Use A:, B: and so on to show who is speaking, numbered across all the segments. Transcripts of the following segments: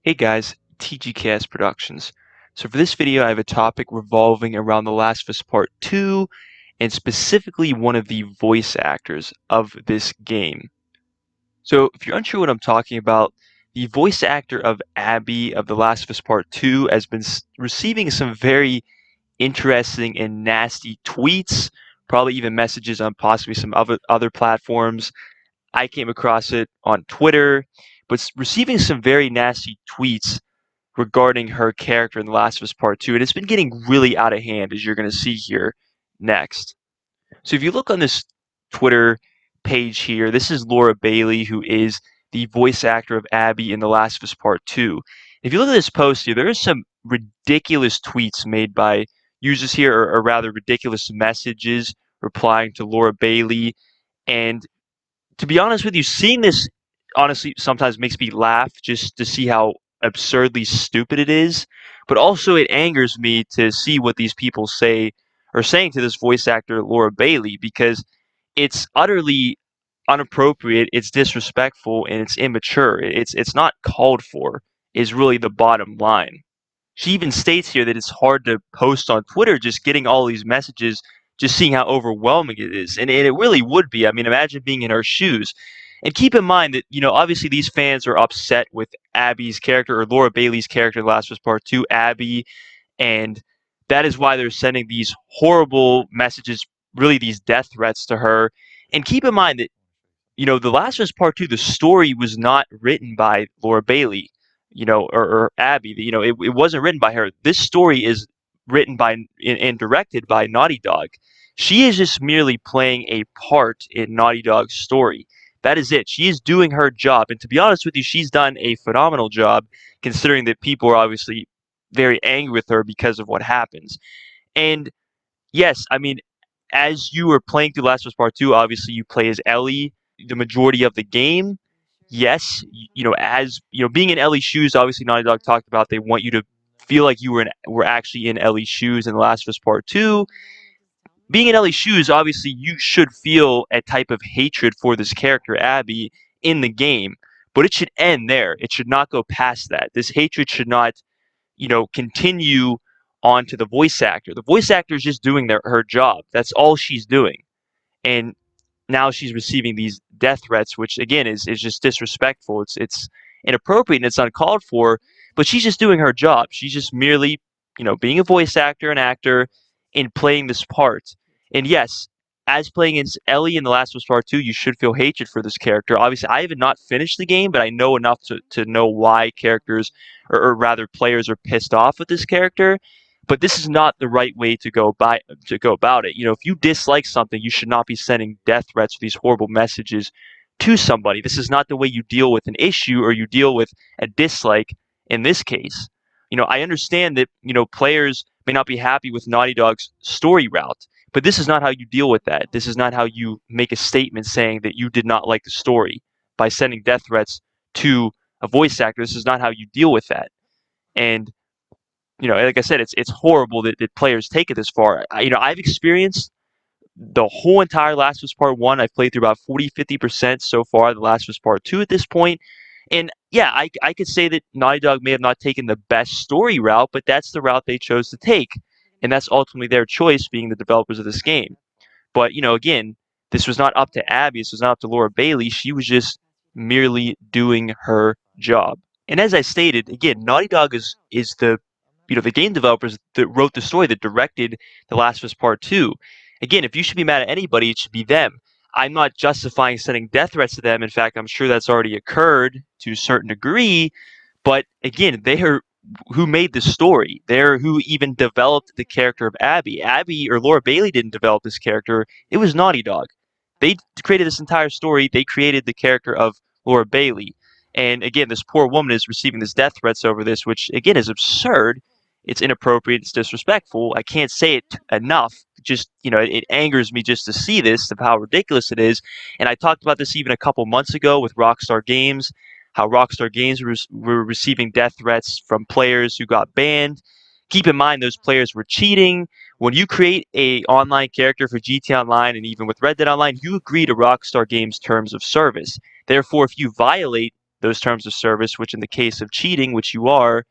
A: Hey guys, TGKS Productions. So for this video, I have a topic revolving around The Last of Us Part 2, and specifically one of the voice actors of this game. So if you're unsure what I'm talking about, the voice actor of Abby of The Last of Us Part 2 has been receiving some very interesting and nasty tweets, probably even messages on possibly some other platforms. I came across it on Twitter, but receiving some very nasty tweets regarding her character in The Last of Us Part 2, and it's been getting really out of hand, as you're going to see here next. So if you look on this Twitter page here, this is Laura Bailey, who is the voice actor of Abby in The Last of Us Part 2. If you look at this post here, there are some ridiculous tweets made by users here, or rather ridiculous messages replying to Laura Bailey. And to be honest with you, seeing this honestly sometimes makes me laugh just to see how absurdly stupid it is. But also it angers me to see what these people say or saying to this voice actor Laura Bailey, because it's utterly inappropriate, it's disrespectful, and it's immature. It's not called for, is really the bottom line. She even states here that it's hard to post on Twitter just getting all these messages, just seeing how overwhelming it is. And it really would be. I mean, imagine being in her shoes. And keep in mind that, obviously these fans are upset with Abby's character, or Laura Bailey's character in The Last of Us Part 2, Abby. And that is why they're sending these horrible messages, really these death threats to her. And keep in mind that, The Last of Us Part 2, the story was not written by Laura Bailey, or Abby. It wasn't written by her. This story is written by and directed by Naughty Dog. She is just merely playing a part in Naughty Dog's story. That is it. She is doing her job. And to be honest with you, she's done a phenomenal job, considering that people are obviously very angry with her because of what happens. And yes, I mean, as you were playing through Last of Us Part 2, obviously you play as Ellie the majority of the game. Yes, as being in Ellie's shoes, obviously Naughty Dog talked about they want you to feel like you were actually in Ellie's shoes in The Last of Us Part 2. Being in Ellie's shoes, obviously you should feel a type of hatred for this character, Abby, in the game, but it should end there. It should not go past that. This hatred should not, continue on to the voice actor. The voice actor is just doing her job. That's all she's doing. And now she's receiving these death threats, which again is just disrespectful. It's inappropriate and it's uncalled for. But she's just doing her job. She's just merely, being a voice actor, an actor, and playing this part. And yes, as playing as Ellie in The Last of Us Part 2, you should feel hatred for this character. Obviously, I have not finished the game, but I know enough to know why characters, or rather players, are pissed off with this character. But this is not the right way to go about it. If you dislike something, you should not be sending death threats or these horrible messages to somebody. This is not the way you deal with an issue, or you deal with a dislike in this case. I understand that, players may not be happy with Naughty Dog's story route, but this is not how you deal with that. This is not how you make a statement saying that you did not like the story by sending death threats to a voice actor. This is not how you deal with that. And like I said, it's horrible that players take it this far. I've experienced the whole entire Last of Us Part 1. I've played through about 40-50% so far, the Last of Us Part 2 at this point. And yeah, I could say that Naughty Dog may have not taken the best story route, but that's the route they chose to take. And that's ultimately their choice, being the developers of this game. But, again, this was not up to Abby. This was not up to Laura Bailey. She was just merely doing her job. And as I stated, again, Naughty Dog is the game developers that wrote the story, that directed The Last of Us Part 2. Again, if you should be mad at anybody, it should be them. I'm not justifying sending death threats to them. In fact, I'm sure that's already occurred to a certain degree. But again, they are who made the story. They're who even developed the character of Abby. Abby, or Laura Bailey, didn't develop this character. It was Naughty Dog. They created this entire story. They created the character of Laura Bailey. And again, this poor woman is receiving these death threats over this, which again is absurd. It's inappropriate. It's disrespectful. I can't say it enough. Just, it angers me just to see this, of how ridiculous it is. And I talked about this even a couple months ago with RockstarGames, how RockstarGames were receiving death threats from players who got banned. Keep in mind, those players were cheating. When you create a online character for GT Online, and even with Red Dead Online, you agree to Rockstar Games' terms of service. Therefore, if you violate those terms of service, which in the case of cheating, which you are,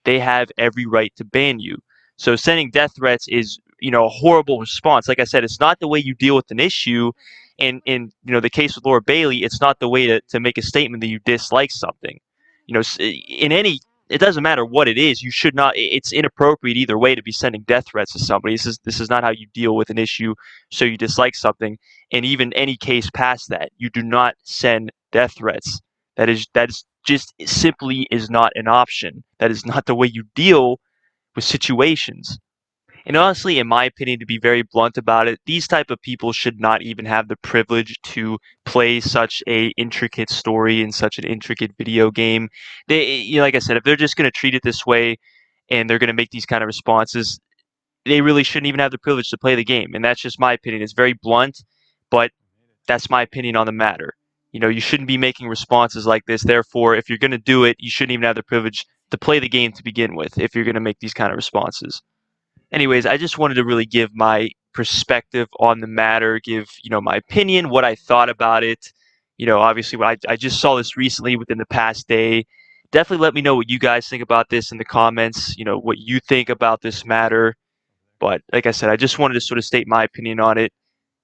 A: they have every right to ban you. So sending death threats is, a horrible response. Like I said, it's not the way you deal with an issue. And in the case with Laura Bailey, it's not the way to make a statement that you dislike something. In any, it doesn't matter what it is. You should not. It's inappropriate either way to be sending death threats to somebody. This is not how you deal with an issue. So you dislike something, and even any case past that, you do not send death threats. That is just simply is not an option. That is not the way you deal with situations. And honestly, in my opinion, to be very blunt about it, these type of people should not even have the privilege to play such a intricate story in such an intricate video game. Like I said, if they're just going to treat it this way and they're going to make these kind of responses, they really shouldn't even have the privilege to play the game. And that's just my opinion. It's very blunt, but that's my opinion on the matter. You shouldn't be making responses like this. Therefore, if you're going to do it, you shouldn't even have the privilege to play the game to begin with if you're going to make these kind of responses. Anyways, I just wanted to really give my perspective on the matter, give, my opinion, what I thought about it. Obviously, I just saw this recently within the past day. Definitely let me know what you guys think about this in the comments, what you think about this matter. But like I said, I just wanted to sort of state my opinion on it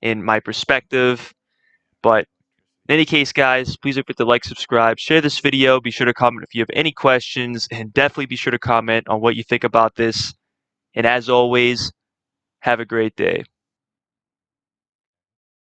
A: and my perspective. But in any case, guys, please don't forget to like, subscribe, share this video. Be sure to comment if you have any questions, and definitely be sure to comment on what you think about this. And as always, have a great day.